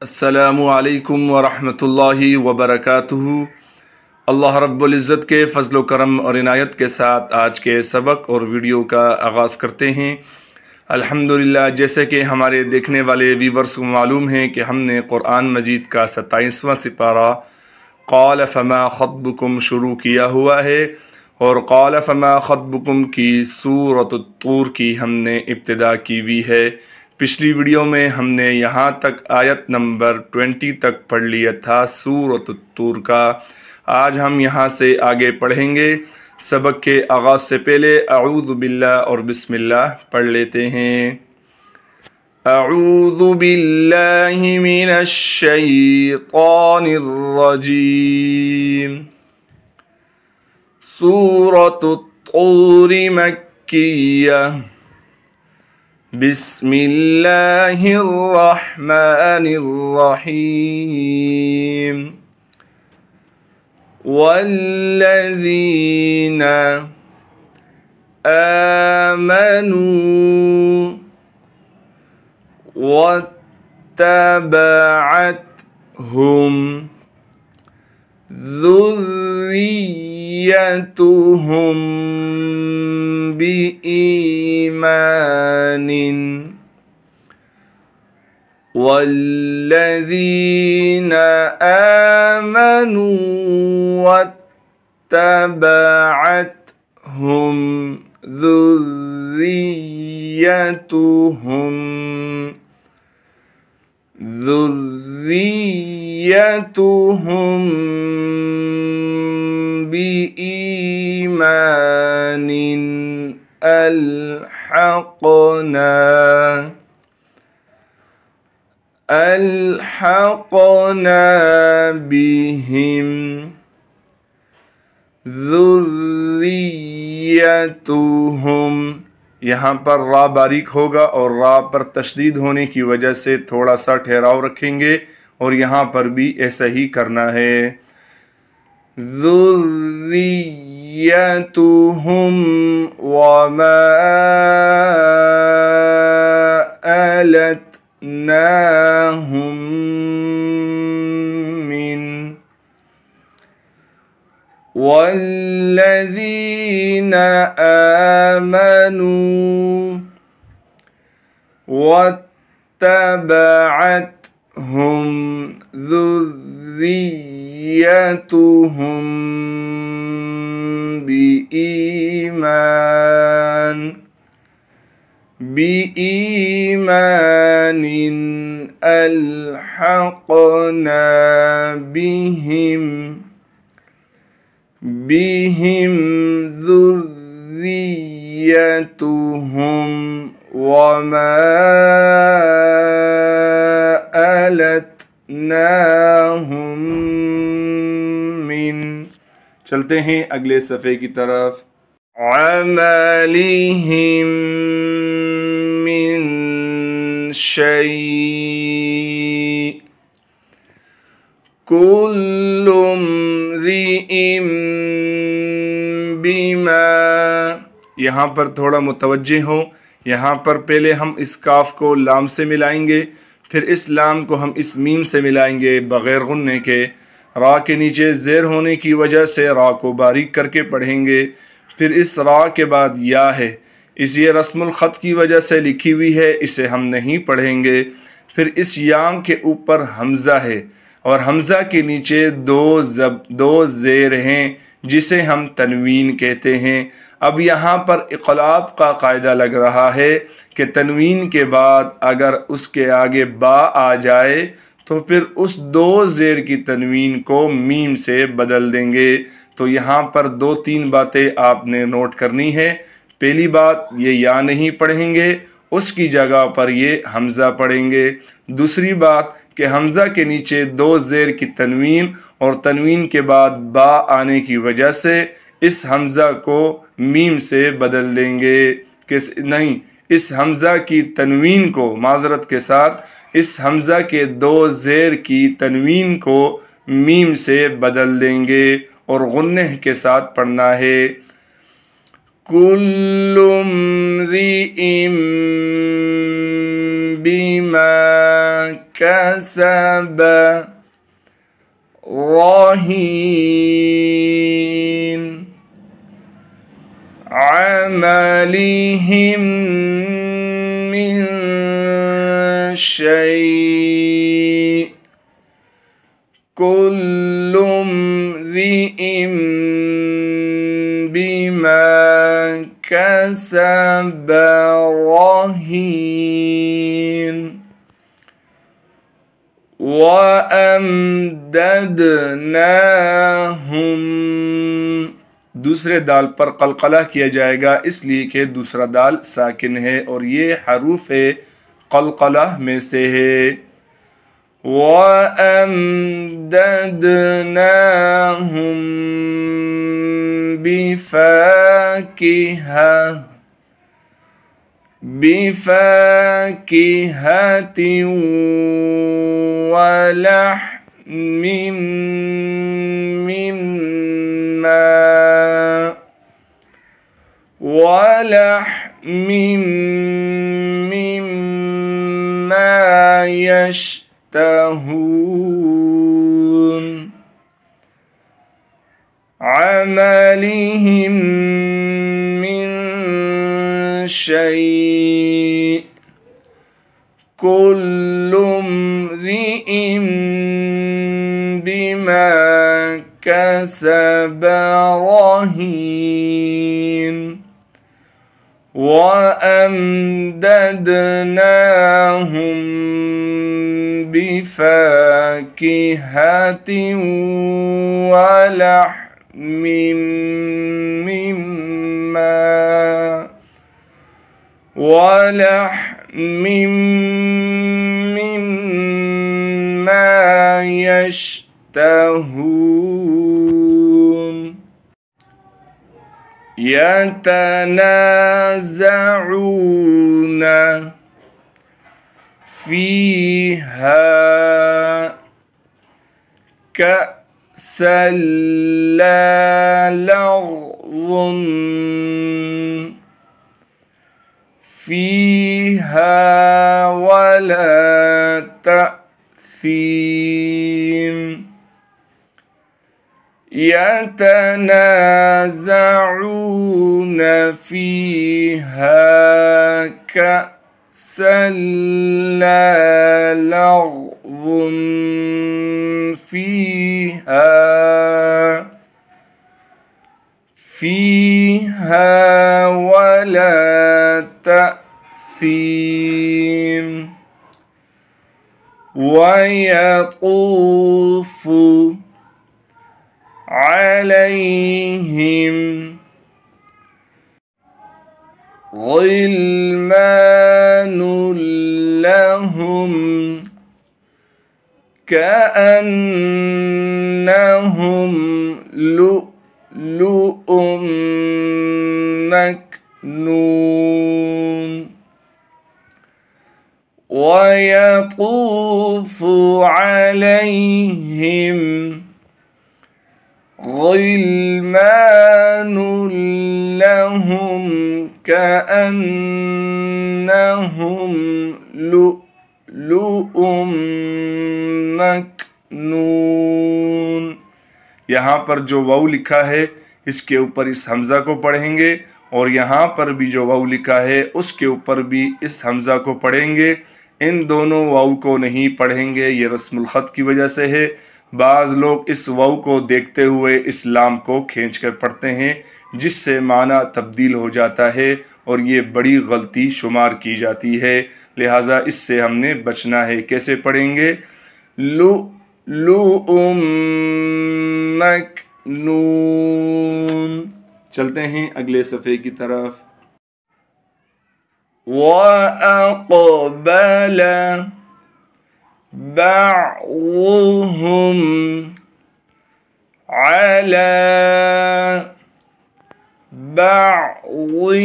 अस्सलामु अलैकुम वरहमतुल्लाहि वबरकातुहू। अल्लाह रब्बुल इज़्ज़त के फ़ज़्ल व करम और इनायत के साथ आज के सबक और वीडियो का आगाज़ करते हैं। अल्हम्दुलिल्लाह, जैसे कि हमारे देखने वाले व्यूवर्स को मालूम है कि हमने क़ुरान मजीद का 27वां सिपारा क़ाल फ़मा ख़त्बुकुम शुरू किया हुआ है और क़ाल फ़मा ख़त्बुकुम की सूरत तूर की हमने इब्तिदा की हुई है। पिछली वीडियो में हमने यहाँ तक आयत नंबर 20 तक पढ़ लिया था सूरत तूर का। आज हम यहाँ से आगे पढ़ेंगे। सबक के आगाज़ से पहले अऊज़ु बिल्लाह और बिस्मिल्लाह पढ़ लेते हैं। अऊज़ु बिल्लाहि मिनश शैतानिर रजीम। सूरतुत तूर मक्किय्या। बिस्मिल्लाहिर रहमानिर रहीम। वल्लज़ीना आमनू वत्तबअतहुम ज़ुर्रिय्यतुहुम बिईमानिन वल्लज़ीना आमनू वत्तबअतहुम ज़ुर्रिय्यतुहुम बिईमानिन अल्हक़ना बिहिम ज़ुर्रिय्यतुहुम। यहाँ पर रा बारीक होगा और रा पर तशदीद होने की वजह से थोड़ा सा ठहराव रखेंगे और यहाँ पर भी ऐसा ही करना है। ज़ुर्रिय्यतुहुम वमा अलतनाहुम मिन वल्लज़ीना आमनू वत्तबअतहुम ज़ुर्रिय्यतुहुम बिईमानिन अल्हक़ना बिहिम ज़ुर्रिय्यतुहुम वमा अलतनाहुम मिन। चलते हैं अगले सफ़े की तरफ। अमलिहिम मिन शै कुल्लु म्रिइम बिमा। यहाँ पर थोड़ा मुतवज्जे हो। यहाँ पर पहले हम इस काफ को लाम से मिलाएंगे, फिर इस लाम को हम इस मीम से मिलाएंगे बग़ैर गुन्ने के। रा के नीचे ज़ेर होने की वजह से रा को बारीक करके पढ़ेंगे। फिर इस रा के बाद या है, इस ये रस्मुल ख़त की वजह से लिखी हुई है, इसे हम नहीं पढ़ेंगे। फिर इस याम के ऊपर हमज़ा है और हमज़ा के नीचे दो ज़ेर हैं जिसे हम तनवीन कहते हैं। अब यहाँ पर इक़लाब का कायदा लग रहा है कि तनवीन के बाद अगर उसके आगे बा आ जाए तो फिर उस दो ज़ेर की तनवीन को मीम से बदल देंगे। तो यहाँ पर दो तीन बातें आपने नोट करनी है। पहली बात, ये या नहीं पढ़ेंगे, उसकी जगह पर ये हमज़ा पढ़ेंगे। दूसरी बात कि हमज़ा के नीचे दो ज़ेर की तनवीन और तनवीन के बाद बा आने की वजह से इस हमज़ा को मीम से बदल देंगे कि नहीं, इस हमज़ा की तनवीन को माज़रत के साथ इस हमज़ा के दो ज़ेर की तनवीन को मीम से बदल देंगे और गुन्ने के साथ पढ़ना है। कुल्लु म्रिइम بما كسب رهين عملهم من شيء كل امرئ بما كسب رهين وأمددناهم दूसरे दाल पर कलकला किया जाएगा इसलिए कि दूसरा दाल साकिन है और ये हरूफ कलकला में से है। वअमददनाहुम बिफाकिहतिन वलहमिम मिम्मा यश्तहून अमलिहिम मिन शैء कुल्लु इम्रिइम बिमा कसब रहीन वअमददनाहुम बिफाकिहतिन वलहमिम मिम्मा यश्तहून यतनाज़ऊन फ़ीहा कअसन ला लग़्वुन फ़ीहा वला तअसीम यतनाज़ऊन फ़ीहा कअसन ला लग़्वुन फ़ीहा वला तअसीम वयतूफ़ अलैहिम ग़िलमानुन लहुम कअन्नहुम लुअलुअम मकनून वयतूफ़ अलैहिम ग़िलमानुन लहुम कअन्नहुम लुअलुअम मकनून। यहाँ पर जो वाव लिखा है इसके ऊपर इस हमज़ा को पढ़ेंगे और यहाँ पर भी जो वाव लिखा है उसके ऊपर भी इस हमज़ा को पढ़ेंगे। इन दोनों वाव को नहीं पढ़ेंगे, ये रस्मुल ख़त की वजह से है। बाज़ लोग इस वाव को देखते हुए इस लाम को खींच कर पढ़ते हैं जिससे माना तब्दील हो जाता है और ये बड़ी गलती शुमार की जाती है, लिहाजा इससे हमने बचना है। कैसे पढ़ेंगे? लुअलुअम मकनून। चलते हैं अगले सफ़े की तरफ। वअक़बल बअज़ुहुम अला बअज़िन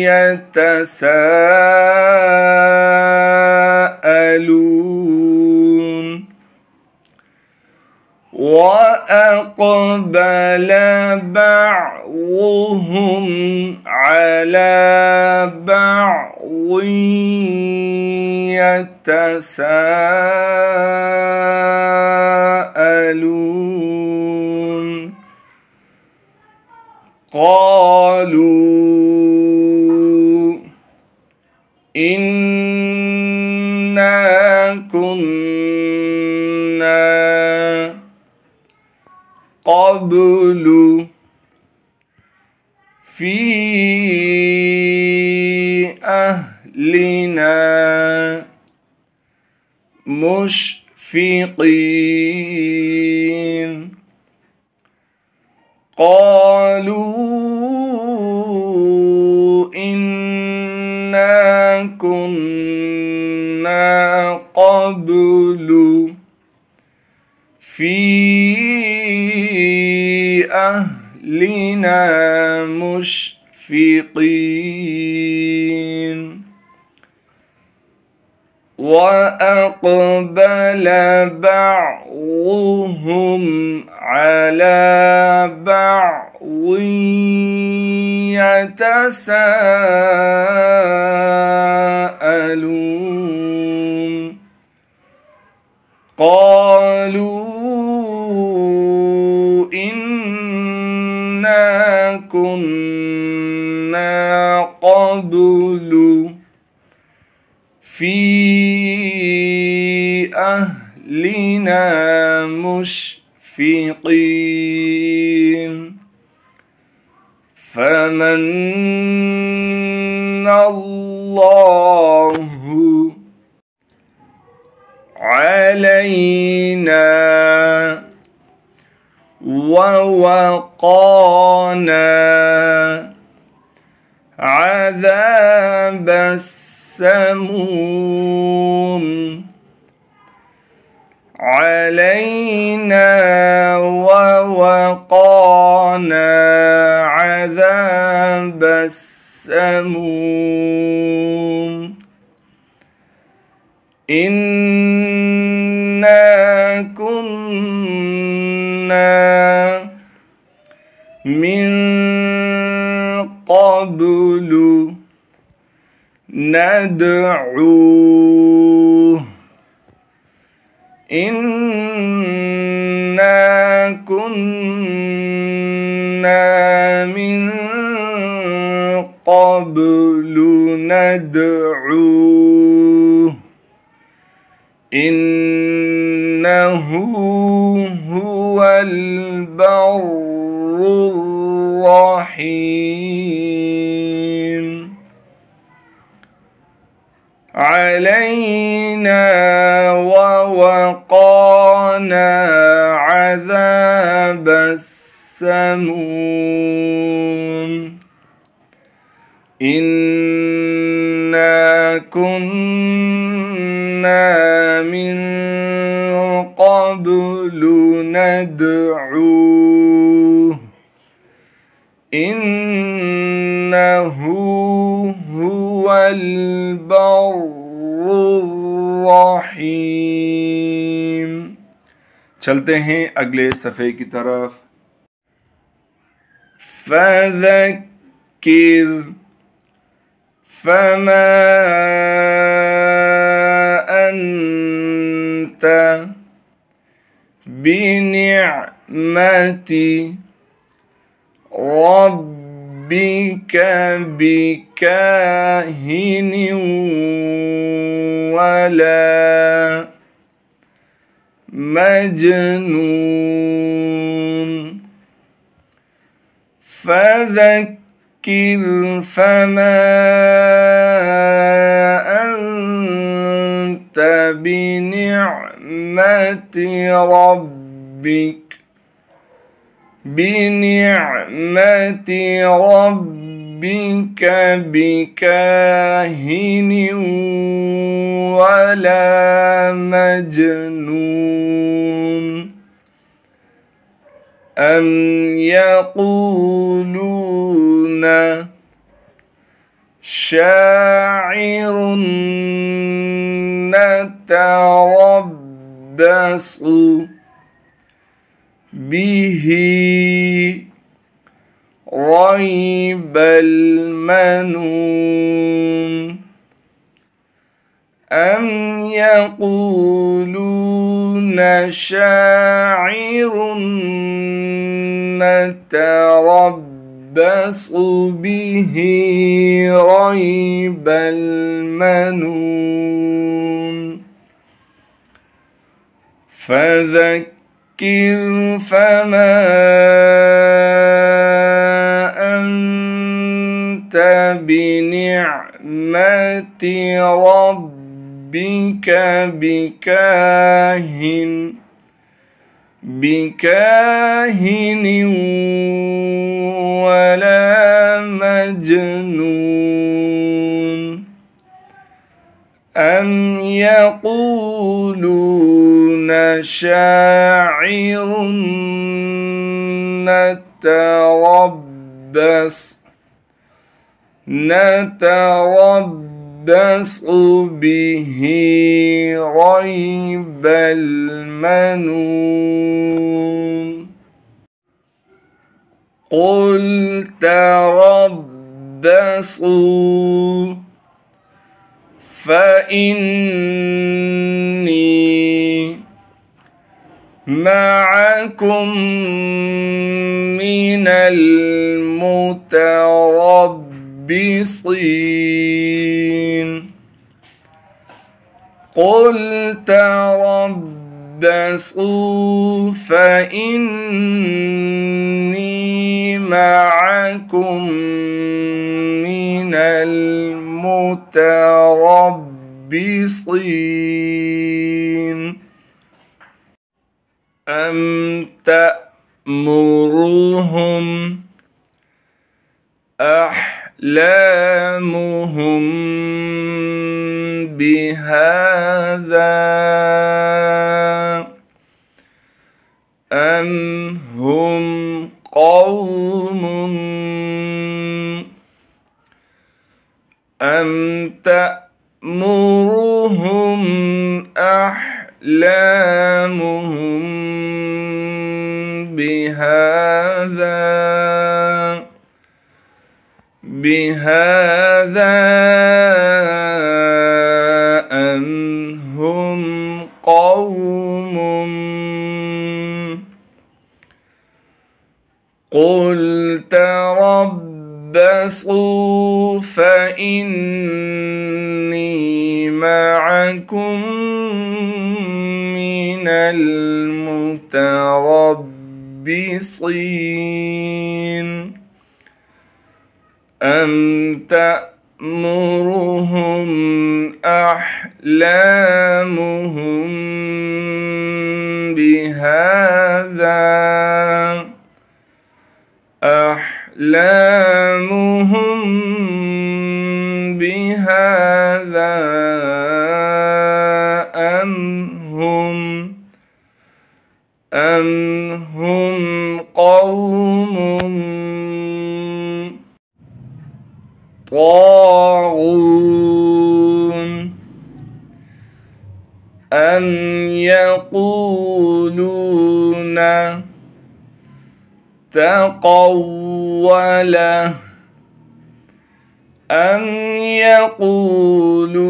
यतसाअलून وأقبل بعضهم على بعض يتساءلون قالوا إنا كنا قبل في أهلنا مشفقين قالوا إنا كنا قبل في أهلنا مشفقين وأقبل بعضهم على بعض يتساءلون قالوا إنا كنا قبل في أهلنا مشفقين فمن الله علينا ووقانا عذاب السموم علينا ووقانا عذاب السموم إنا كنا من قبل ندعوه إنا كنا من قبل ندعوه إنه هو البر الرحيم علينا ووقانا عذاب السموم إنا كنا من قبل ندعوه إنه هو البر الرحيم. चलते हैं अगले सफ़े की तरफ। फ़ज़क्किर फ़मा अन्त बिनिअमति रब्बिक बिकाहिन वला मजनून फ़ज़क्किर फ़मा अन्त बिनिअमति रब्बिक बिकाहिन वला मजनून أم يقولون شاعر نتربص به ريب المنون أم يقولون شاعر نتربص به ريب المنون فذكر فما أنت بنعمة ربك بكاهن ولا مجنون أم يقولون شاعر نتربص به ريب المنون قل تربصوا فإني معكم من المتربصين قل تربصوا فإني معكم من المتربصين أم تأمرهم أحلامهم بهذا أم هم قوم أم تأمرهم أحلامهم بهذا أم هم قوم قل تربصوا فإني معكم من المتربصين أم تأمرهم أحلامهم بهذا أم هم قوم طاغون أم يقولون تقوله أم يقولون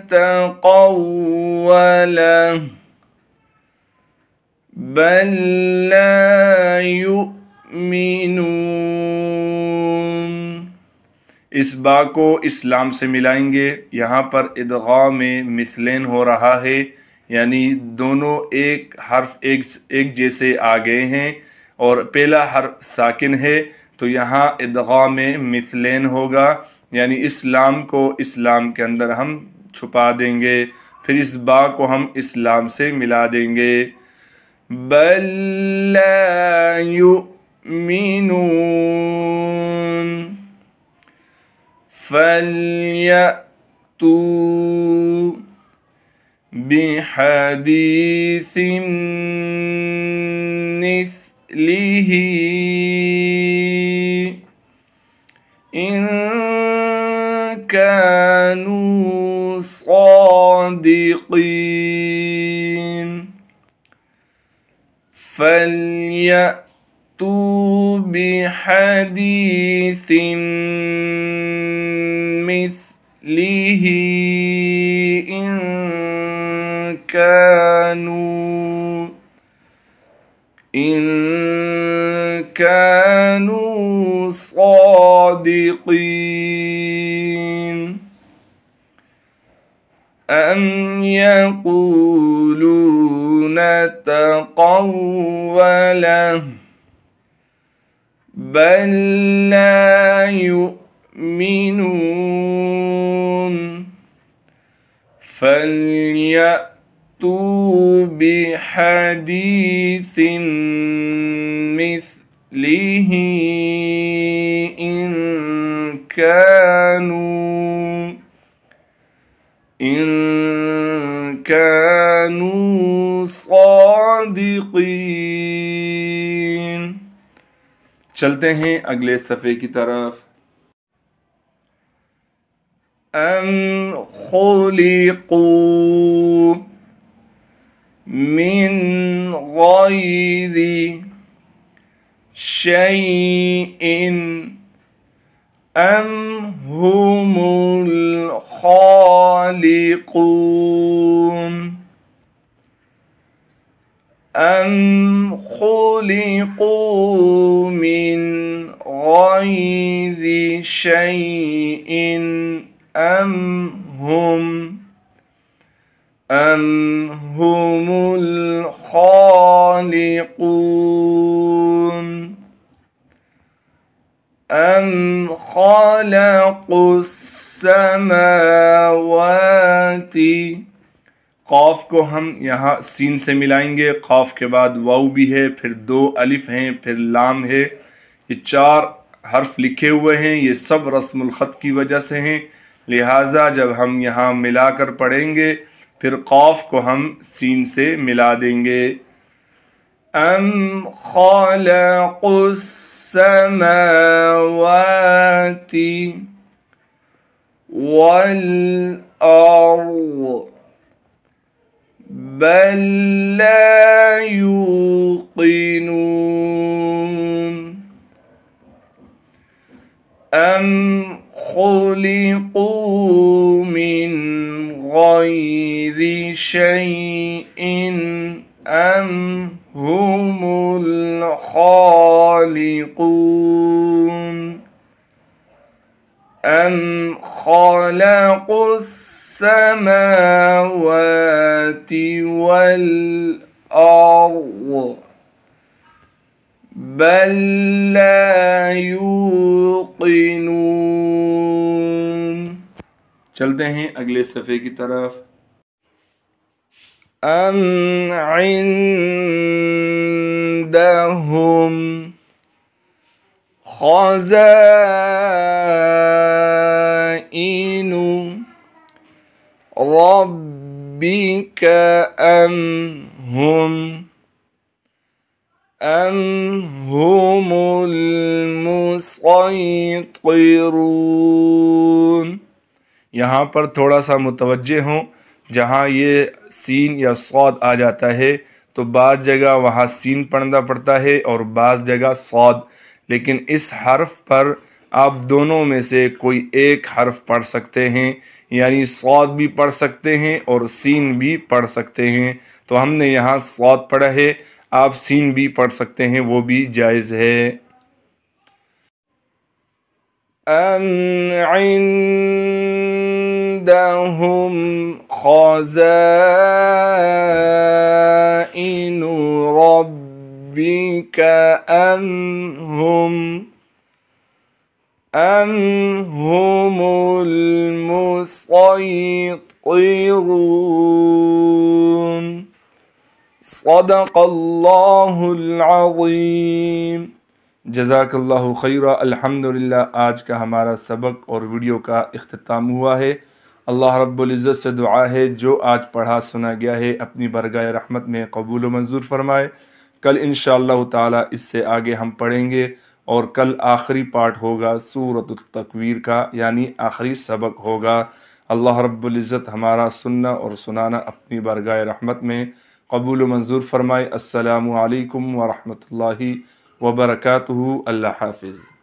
تقوله بل لا يؤمنون। इस बा को इस्लाम से मिलाएंगे। यहाँ पर इदगाम मिसलैन हो रहा है, यानी दोनों एक हर्फ एक जैसे आ गए हैं और पहला हर्फ साकिन है, तो यहाँ इदगाम मिसलैन होगा, यानी इस्लाम को इस्लाम के अंदर हम छुपा देंगे, फिर इस बा को हम इस्लाम से मिला देंगे। बल ला युमिनून फल्यअतू बिहदीसिन मिस्लिही इन कानू सादिकीन فَلْيَأْتُوا بِحَدِيثٍ مِثْلِهِ إِن كانوا صادقين أم يقولون تقوله بل لا يؤمنون فليأتوا بحديث مثله إن كانوا صادقين. चलते हैं अगले सफ़े की तरफ। अम खुलिक़ू मिन गैरि शैइन अम हुमुल खालिक़ून अम खुलिक़ू मिन गैरि शैइन अम हुमुल खालिक़ून अम खलक़ुस समावाति। क़ाफ को हम यहाँ सीन से मिलाएंगे। क़ाफ के बाद वाव भी है, फिर 2 अलिफ हैं, फिर लाम है। ये 4 हर्फ लिखे हुए हैं। ये सब रस्मुल ख़त की वजह से हैं। लिहाजा जब हम यहाँ मिलाकर पढ़ेंगे फिर क़ाफ को हम सीन से मिला देंगे। अम खलक़ुस समावाति वल अर्द बल ला यूक़िनून अम खुलिक़ू मिन गैरि शैइन अम हुमुल खालिक़ून अम खलक़ुस समावाति वल अर्द बल ला यूक़िनून। चलते हैं अगले सफ़े की तरफ। अम इन्दहुम ख़ज़ाइनु रब्बिक अम हुमुल मुसैतिरून। यहाँ पर थोड़ा सा मुतवज्जे हों। जहाँ ये सीन या सौद आ जाता है तो बाज़ जगह वहाँ सीन पढ़ना पड़ता है और बाज़ जगह सौद। लेकिन इस हर्फ पर आप दोनों में से कोई एक हर्फ पढ़ सकते हैं, यानी सौद भी पढ़ सकते हैं और सीन भी पढ़ सकते हैं। तो हमने यहाँ सौद पढ़ा है, आप सीन भी पढ़ सकते हैं, वो भी जायज़ है। अम इन्दहुम ख़ज़ाइनु रब्बिक अम हुमुल मुसैतिरून। सदक़ल्लाहुल अज़ीम। जज़ाकल्लाहु खैरा। अल्हम्दुलिल्लाह, आज का हमारा सबक और वीडियो का इख्तिताम हुआ है। अल्लाह रब्बुल इज़्ज़त से दुआ है जो आज पढ़ा सुना गया है अपनी बरगाह रहमत में कबूल व मंजूर फरमाए। कल इंशाअल्लाह ताला इससे आगे हम पढ़ेंगे और कल आखिरी पार्ट होगा सूरत तकवीर का, यानी आखिरी सबक होगा। अल्लाह रब्बुल इज़्ज़त हमारा सुनना और सुनाना अपनी बरगाह रहमत में कबूल व मंजूर फरमाए। अस्सलामु अलैकुम व रहमतुल्लाहि व बरकातुहू। अल्लाह हाफ़िज़।